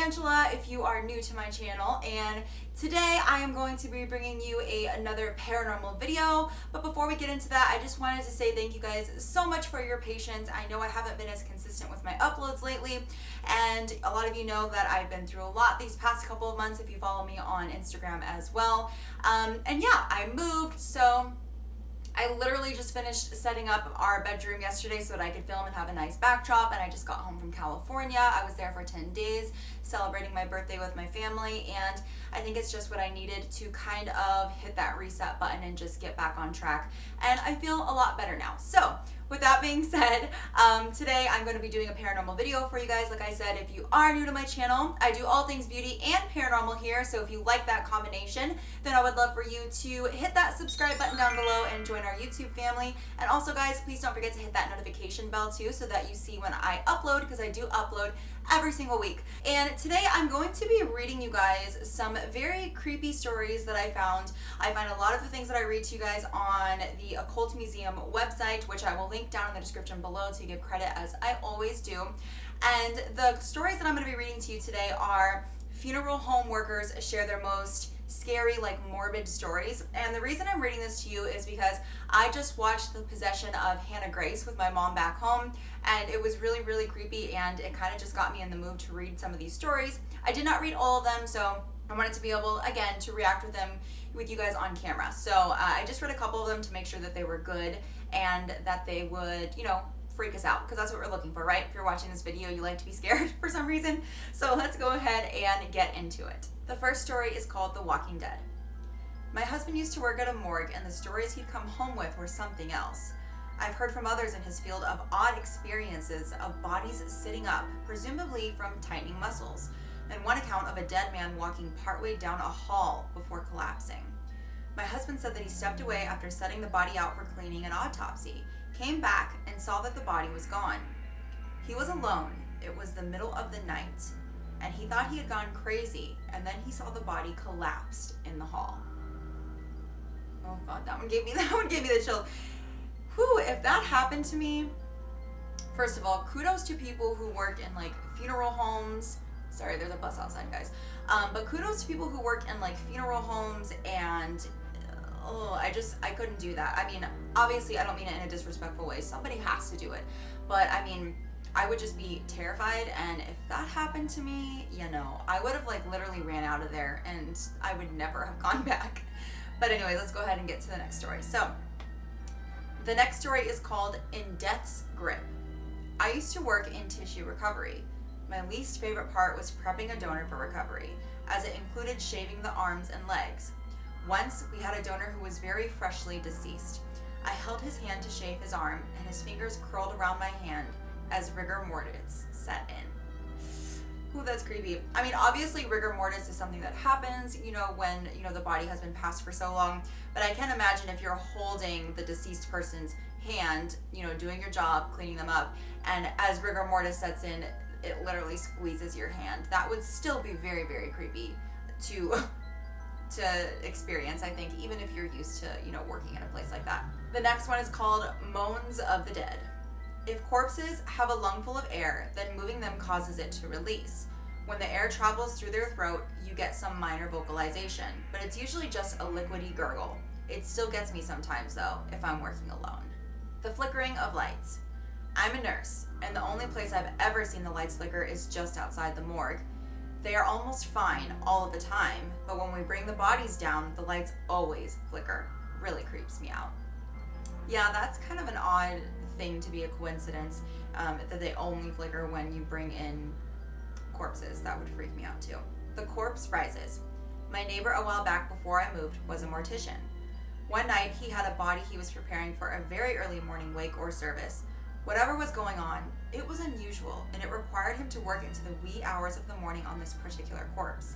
Angela if you are new to my channel, and today I am going to be bringing you another paranormal video. But before we get into that, I just wanted to say thank you guys so much for your patience. I know I haven't been as consistent with my uploads lately, and a lot of you know that I've been through a lot these past couple of months if you follow me on Instagram as well. And yeah, I moved, so I literally just finished setting up our bedroom yesterday so that I could film and have a nice backdrop, and I just got home from California. I was there for 10 days celebrating my birthday with my family, and I think it's just what I needed to kind of hit that reset button and just get back on track, and I feel a lot better now. So with that being said, today I'm going to be doing a paranormal video for you guys. Like I said, if you are new to my channel, I do all things beauty and paranormal here, so if you like that combination, then I would love for you to hit that subscribe button down below and join our YouTube family. And also guys, please don't forget to hit that notification bell too, so that you see when I upload, because I do upload every single week. And today I'm going to be reading you guys some very creepy stories that I found. I find a lot of the things that I read to you guys on the Occult Museum website, which I will link down in the description below to give credit, as I always do. And the stories that I'm going to be reading to you today are funeral home workers share their most scary, like morbid stories. And the reason I'm reading this to you is because I just watched The Possession of Hannah Grace with my mom back home, and it was really, really creepy, and it kind of just got me in the mood to read some of these stories. I did not read all of them, so I wanted to be able, again, to react with you guys on camera. So I just read a couple of them to make sure that they were good and that they would, you know, freak us out, because that's what we're looking for, right? If you're watching this video, you like to be scared for some reason. So let's go ahead and get into it. The first story is called The Walking Dead. My husband used to work at a morgue, and the stories he'd come home with were something else. I've heard from others in his field of odd experiences of bodies sitting up, presumably from tightening muscles, and one account of a dead man walking partway down a hall before collapsing. My husband said that he stepped away after setting the body out for cleaning and autopsy, came back, and saw that the body was gone. He was alone. It was the middle of the night, and he thought he had gone crazy, and then he saw the body collapsed in the hall. Oh God, that one gave me the chills. Whew, if that happened to me, first of all, kudos to people who work in like funeral homes. Sorry, there's a bus outside, guys. But kudos to people who work in like funeral homes, and I couldn't do that. I mean, obviously I don't mean it in a disrespectful way. Somebody has to do it. But I mean, I would just be terrified, and if that happened to me, you know, I would have like literally ran out of there, and I would never have gone back. But anyways, let's go ahead and get to the next story. So, the next story is called In Death's Grip. I used to work in tissue recovery. My least favorite part was prepping a donor for recovery, as it included shaving the arms and legs. Once, we had a donor who was very freshly deceased. I held his hand to shave his arm, and his fingers curled around my hand as rigor mortis set in. Ooh, that's creepy. I mean, obviously rigor mortis is something that happens, you know, when, you know, the body has been passed for so long. But I can't imagine if you're holding the deceased person's hand, you know, doing your job, cleaning them up, and as rigor mortis sets in, it literally squeezes your hand. That would still be very, very creepy to experience, I think, even if you're used to, you know, working in a place like that. The next one is called Moans of the Dead. If corpses have a lungful of air, then moving them causes it to release. When the air travels through their throat, you get some minor vocalization, but it's usually just a liquidy gurgle. It still gets me sometimes though, if I'm working alone. The flickering of lights. I'm a nurse, and the only place I've ever seen the lights flicker is just outside the morgue. They are almost fine all of the time, but when we bring the bodies down, the lights always flicker. Really creeps me out. Yeah, that's kind of an odd thing to be a coincidence, that they only flicker when you bring in corpses. That would freak me out too. The corpse rises. My neighbor a while back before I moved was a mortician. One night he had a body he was preparing for a very early morning wake or service. Whatever was going on, it was unusual, and it required him to work into the wee hours of the morning on this particular corpse.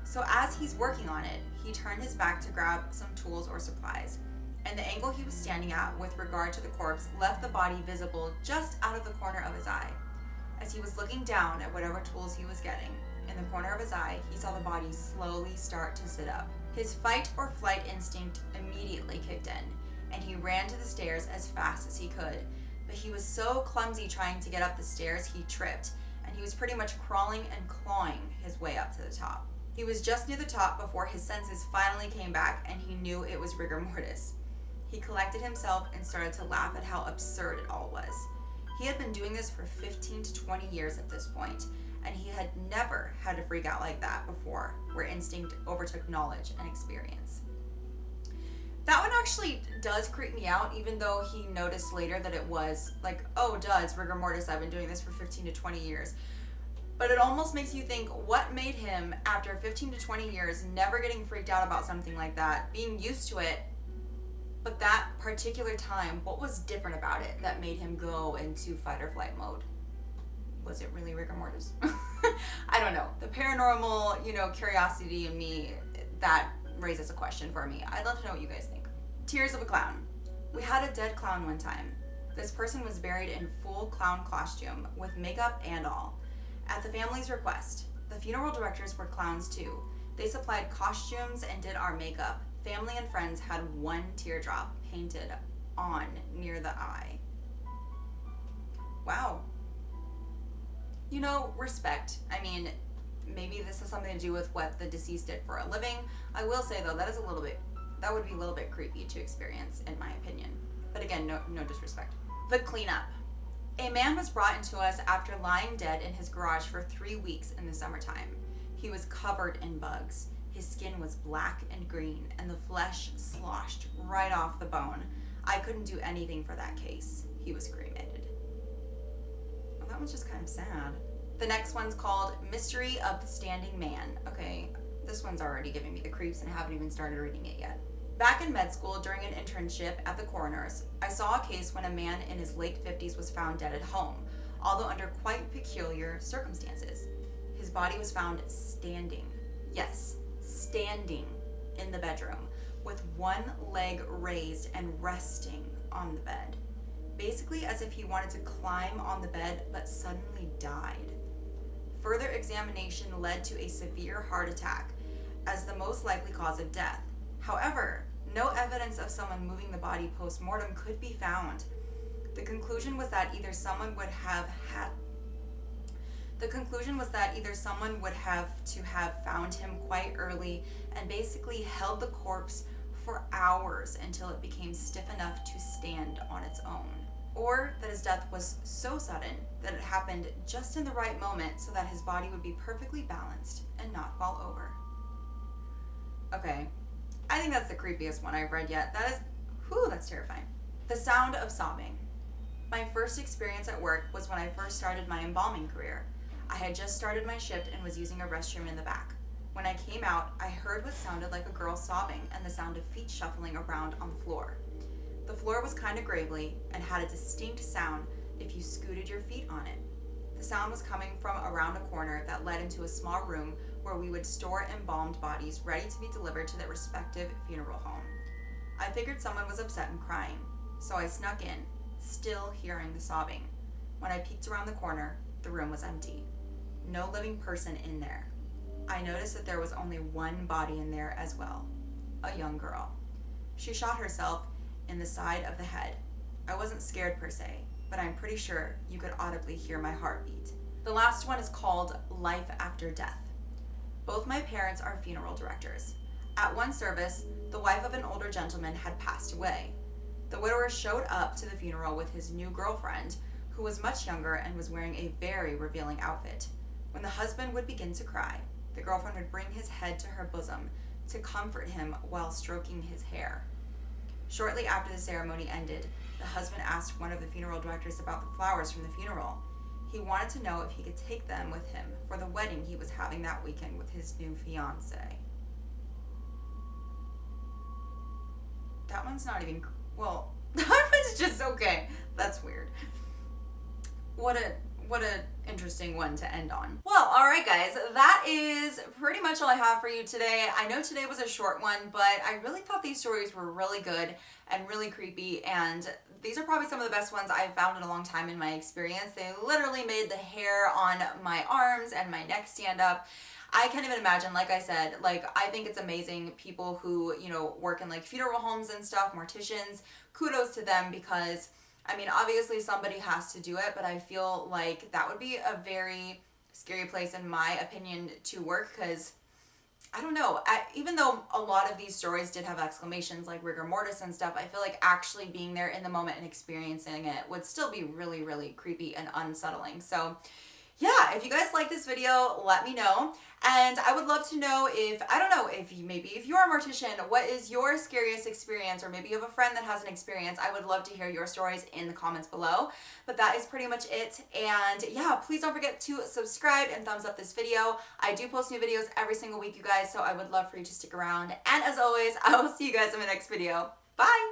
So as he's working on it, he turned his back to grab some tools or supplies, and the angle he was standing at with regard to the corpse left the body visible just out of the corner of his eye. As he was looking down at whatever tools he was getting, in the corner of his eye, he saw the body slowly start to sit up. His fight or flight instinct immediately kicked in, and he ran to the stairs as fast as he could. But he was so clumsy trying to get up the stairs, he tripped, and he was pretty much crawling and clawing his way up to the top. He was just near the top before his senses finally came back and he knew it was rigor mortis. He collected himself and started to laugh at how absurd it all was. He had been doing this for 15 to 20 years at this point, and he had never had a freak out like that before, where instinct overtook knowledge and experience. That one actually does creep me out, even though he noticed later that it was like, oh, duh, it's rigor mortis, I've been doing this for 15 to 20 years. But it almost makes you think, what made him, after 15 to 20 years, never getting freaked out about something like that, being used to it, but that particular time, what was different about it that made him go into fight or flight mode? Was it really rigor mortis? I don't know. The paranormal, curiosity in me, that raises a question for me. I'd love to know what you guys think. Tears of a clown. We had a dead clown one time. This person was buried in full clown costume with makeup and all. At the family's request, the funeral directors were clowns too. They supplied costumes and did our makeup. Family and friends had one teardrop painted on near the eye. Wow. Respect. I mean, maybe this has something to do with what the deceased did for a living. I will say though, that would be a little bit creepy to experience in my opinion. But again, no disrespect. The cleanup. A man was brought into us after lying dead in his garage for 3 weeks in the summertime. He was covered in bugs. His skin was black and green, and the flesh sloshed right off the bone. I couldn't do anything for that case. He was cremated. Well, that one's just kind of sad. The next one's called Mystery of the Standing Man. Okay, this one's already giving me the creeps and I haven't even started reading it yet. Back in med school during an internship at the coroner's, I saw a case when a man in his late 50s was found dead at home, although under quite peculiar circumstances. His body was found standing. Yes, standing in the bedroom with one leg raised and resting on the bed, basically as if he wanted to climb on the bed but suddenly died. Further examination led to a severe heart attack as the most likely cause of death. However, no evidence of someone moving the body post-mortem could be found. The conclusion was that either someone would have to have found him quite early and basically held the corpse for hours until it became stiff enough to stand on its own. Or that his death was so sudden that it happened just in the right moment so that his body would be perfectly balanced and not fall over. Okay, I think that's the creepiest one I've read yet. That's terrifying. The sound of sobbing. My first experience at work was when I first started my embalming career. I had just started my shift and was using a restroom in the back. When I came out, I heard what sounded like a girl sobbing and the sound of feet shuffling around on the floor. The floor was kind of gravelly and had a distinct sound if you scooted your feet on it. The sound was coming from around a corner that led into a small room where we would store embalmed bodies ready to be delivered to their respective funeral home. I figured someone was upset and crying, so I snuck in, still hearing the sobbing. When I peeked around the corner, the room was empty. No living person in there. I noticed that there was only one body in there as well, a young girl. She shot herself in the side of the head. I wasn't scared per se, but I'm pretty sure you could audibly hear my heartbeat. The last one is called Life After Death. Both my parents are funeral directors. At one service, the wife of an older gentleman had passed away. The widower showed up to the funeral with his new girlfriend, who was much younger and was wearing a very revealing outfit. When the husband would begin to cry, the girlfriend would bring his head to her bosom to comfort him while stroking his hair. Shortly after the ceremony ended, the husband asked one of the funeral directors about the flowers from the funeral. He wanted to know if he could take them with him for the wedding he was having that weekend with his new fiancée. That one's not even, that one's just okay. That's weird. What a interesting one to end on. Well, all right, guys, that is pretty much all I have for you today. I know today was a short one, but I really thought these stories were really good and really creepy, and these are probably some of the best ones I've found in a long time in my experience. They literally made the hair on my arms and my neck stand up. I can't even imagine, like I said, I think it's amazing people who, work in funeral homes and stuff, morticians, kudos to them, because I mean, obviously somebody has to do it, but I feel like that would be a very scary place, in my opinion, to work, because I don't know. Even though a lot of these stories did have exclamations like rigor mortis and stuff, I feel like actually being there in the moment and experiencing it would still be really, really creepy and unsettling. So yeah, if you guys like this video, let me know. And I would love to know if, I don't know, if you, maybe if you're a mortician, what is your scariest experience? Or maybe you have a friend that has an experience. I would love to hear your stories in the comments below. But that is pretty much it. And yeah, please don't forget to subscribe and thumbs up this video. I do post new videos every single week, you guys, so I would love for you to stick around. And as always, I will see you guys in my next video. Bye!